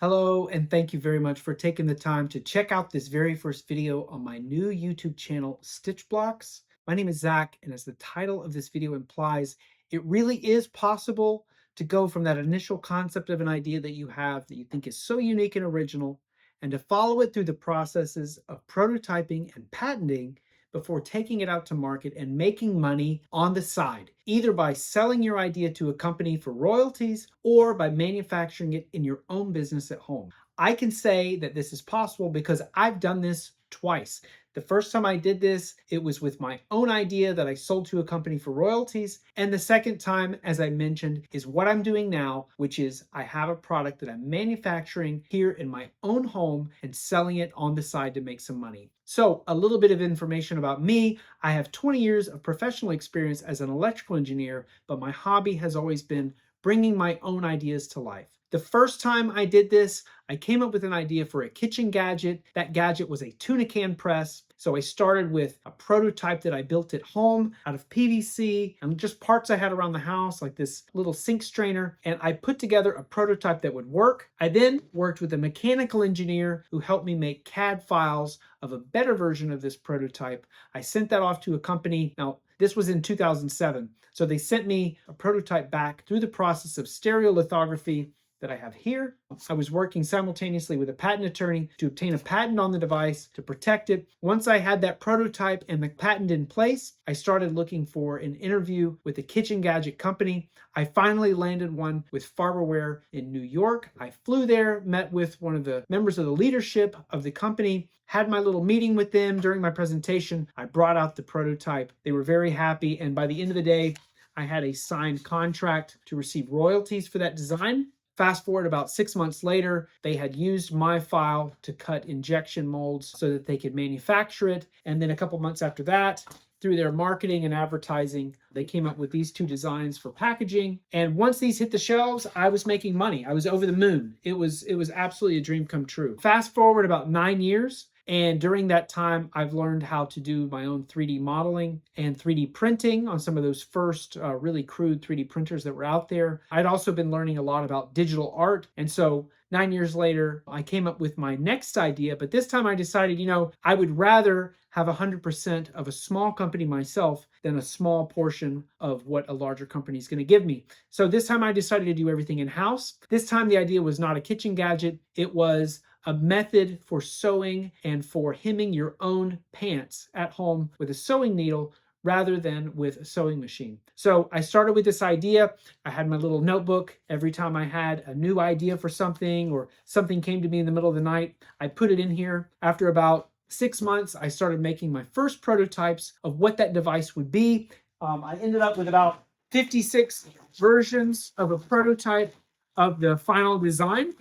Hello, and thank you very much for taking the time to check out this very first video on my new YouTube channel, StitchBlox. My name is Zach, and as the title of this video implies, it really is possible to go from that initial concept of an idea that you have that you think is so unique and original, and to follow it through the processes of prototyping and patenting before taking it out to market and making money on the side, either by selling your idea to a company for royalties or by manufacturing it in your own business at home. I can say that this is possible because I've done this twice. The first time I did this, it was with my own idea that I sold to a company for royalties. And the second time, as I mentioned, is what I'm doing now, which is I have a product that I'm manufacturing here in my own home and selling it on the side to make some money. So, a little bit of information about me. I have 20 years of professional experience as an electrical engineer, but my hobby has always been bringing my own ideas to life. The first time I did this, I came up with an idea for a kitchen gadget. That gadget was a tuna can press. So I started with a prototype that I built at home out of PVC and just parts I had around the house, like this little sink strainer. And I put together a prototype that would work. I then worked with a mechanical engineer who helped me make CAD files of a better version of this prototype. I sent that off to a company. Now, this was in 2007. So they sent me a prototype back through the process of stereolithography that I have here. I was working simultaneously with a patent attorney to obtain a patent on the device to protect it. Once I had that prototype and the patent in place, I started looking for an interview with a kitchen gadget company. I finally landed one with Farberware in New York. I flew there, met with one of the members of the leadership of the company, had my little meeting with them. During my presentation, I brought out the prototype. They were very happy, and by the end of the day, I had a signed contract to receive royalties for that design. Fast forward about 6 months later, they had used my file to cut injection molds so that they could manufacture it. And then a couple months after that, through their marketing and advertising, they came up with these two designs for packaging. And once these hit the shelves, I was making money. I was over the moon. It was absolutely a dream come true. Fast forward about 9 years, and during that time, I've learned how to do my own 3D modeling and 3D printing on some of those first really crude 3D printers that were out there. I'd also been learning a lot about digital art. And so 9 years later, I came up with my next idea. But this time I decided, I would rather have 100% of a small company myself than a small portion of what a larger company is going to give me. So this time I decided to do everything in-house. This time the idea was not a kitchen gadget. It was a method for sewing and for hemming your own pants at home with a sewing needle rather than with a sewing machine. So I started with this idea. I had my little notebook. Every time I had a new idea for something or something came to me in the middle of the night, I put it in here. After about 6 months, I started making my first prototypes of what that device would be. I ended up with about 56 versions of a prototype of the final design.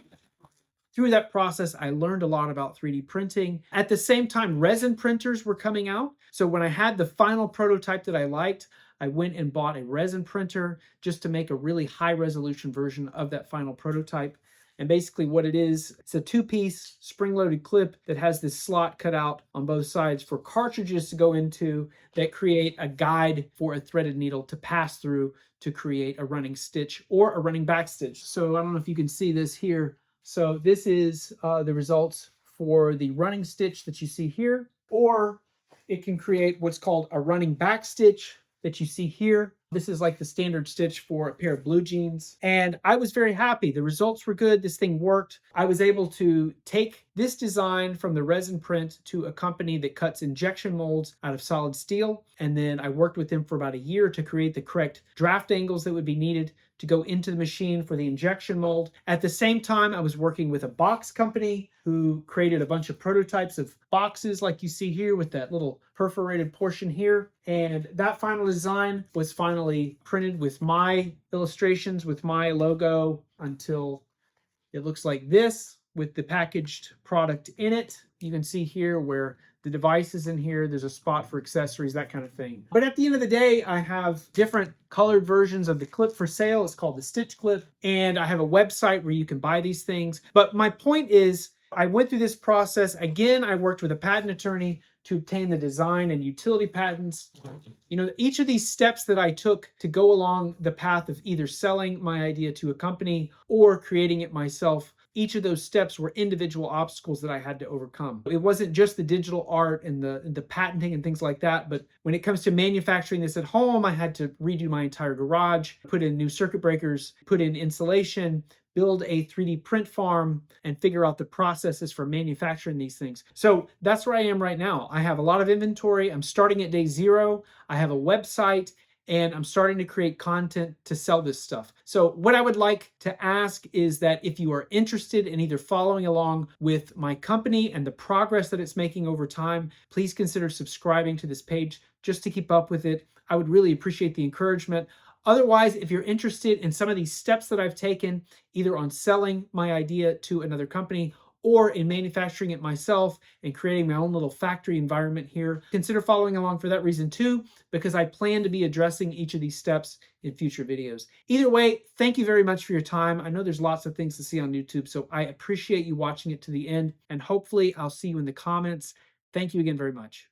Through that process, I learned a lot about 3D printing. At the same time, resin printers were coming out. So when I had the final prototype that I liked, I went and bought a resin printer just to make a really high resolution version of that final prototype. And basically what it is, it's a two-piece spring-loaded clip that has this slot cut out on both sides for cartridges to go into that create a guide for a threaded needle to pass through to create a running stitch or a running back stitch. So I don't know if you can see this here. So this is the results for the running stitch that you see here, or it can create what's called a running back stitch that you see here. This is like the standard stitch for a pair of blue jeans. And I was very happy. The results were good. This thing worked. I was able to take this design from the resin print to a company that cuts injection molds out of solid steel. And then I worked with them for about a year to create the correct draft angles that would be needed to go into the machine for the injection mold. At the same time, I was working with a box company who created a bunch of prototypes of boxes like you see here with that little perforated portion here. And that final design was finally printed with my illustrations, with my logo, until it looks like this with the packaged product in it. You can see here where the device is in here. There's a spot for accessories, that kind of thing. But at the end of the day, I have different colored versions of the clip for sale. It's called the StitchClip. And I have a website where you can buy these things. But my point is, I went through this process. Again, I worked with a patent attorney to obtain the design and utility patents. Each of these steps that I took to go along the path of either selling my idea to a company or creating it myself each of those steps were individual obstacles that I had to overcome. It wasn't just the digital art and the patenting and things like that, but when it comes to manufacturing this at home, I had to redo my entire garage, put in new circuit breakers, put in insulation, build a 3D print farm, and figure out the processes for manufacturing these things. So that's where I am right now. I have a lot of inventory. I'm starting at day 0. I have a website, and I'm starting to create content to sell this stuff. So what I would like to ask is that if you are interested in either following along with my company and the progress that it's making over time, please consider subscribing to this page just to keep up with it. I would really appreciate the encouragement. Otherwise, if you're interested in some of these steps that I've taken, either on selling my idea to another company or in manufacturing it myself and creating my own little factory environment here, consider following along for that reason too, because I plan to be addressing each of these steps in future videos. Either way, thank you very much for your time. I know there's lots of things to see on YouTube, so I appreciate you watching it to the end, and hopefully I'll see you in the comments. Thank you again very much.